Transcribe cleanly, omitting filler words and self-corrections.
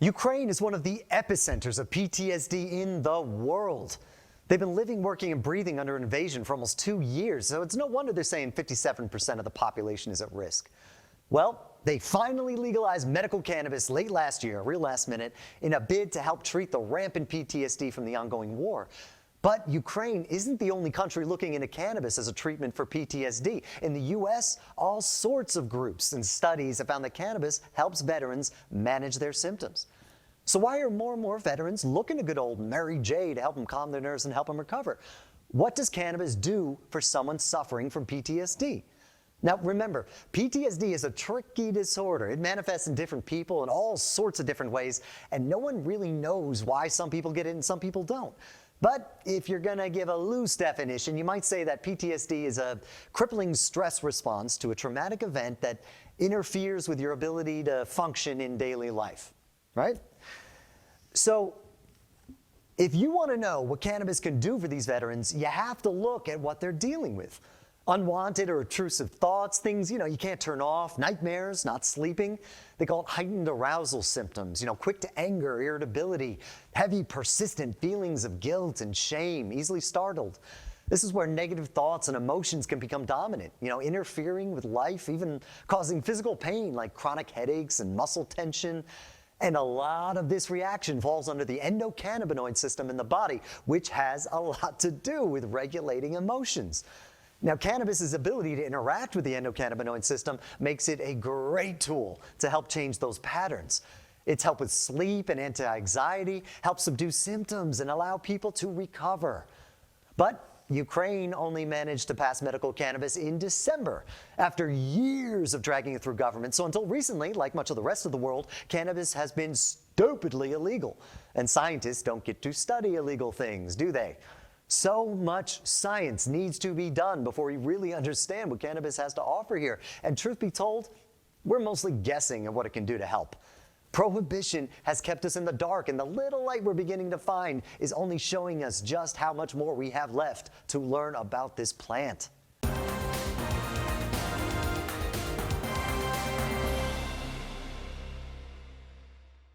Ukraine is one of the epicenters of PTSD in the world. They've been living, working, and breathing under invasion for almost 2 years, so it's no wonder they're saying 57% of the population is at risk. Well, they finally legalized medical cannabis late last year, real last minute, in a bid to help treat the rampant PTSD from the ongoing war. But Ukraine isn't the only country looking into cannabis as a treatment for PTSD. In the U.S., all sorts of groups and studies have found that cannabis helps veterans manage their symptoms. So why are more and more veterans looking to good old Mary J to help them calm their nerves and help them recover? What does cannabis do for someone suffering from PTSD? Now remember, PTSD is a tricky disorder. It manifests in different people in all sorts of different ways, and no one really knows why some people get it and some people don't. But if you're going to give a loose definition, you might say that PTSD is a crippling stress response to a traumatic event that interferes with your ability to function in daily life, right? So if you want to know what cannabis can do for these veterans, you have to look at what they're dealing with. Unwanted or intrusive thoughts, things, you can't turn off, nightmares, not sleeping. They call it heightened arousal symptoms, quick to anger, irritability, heavy, persistent feelings of guilt and shame, easily startled. This is where negative thoughts and emotions can become dominant, interfering with life, even causing physical pain like chronic headaches and muscle tension. And a lot of this reaction falls under the endocannabinoid system in the body, which has a lot to do with regulating emotions. Now, cannabis's ability to interact with the endocannabinoid system makes it a great tool to help change those patterns. It's help with sleep and anti-anxiety, help subdue symptoms and allow people to recover. But Ukraine only managed to pass medical cannabis in December, after years of dragging it through government. So until recently, like much of the rest of the world, cannabis has been stupidly illegal. And scientists don't get to study illegal things, do they? So much science needs to be done before we really understand what cannabis has to offer here. And truth be told, we're mostly guessing at what it can do to help. Prohibition has kept us in the dark, and the little light we're beginning to find is only showing us just how much more we have left to learn about this plant.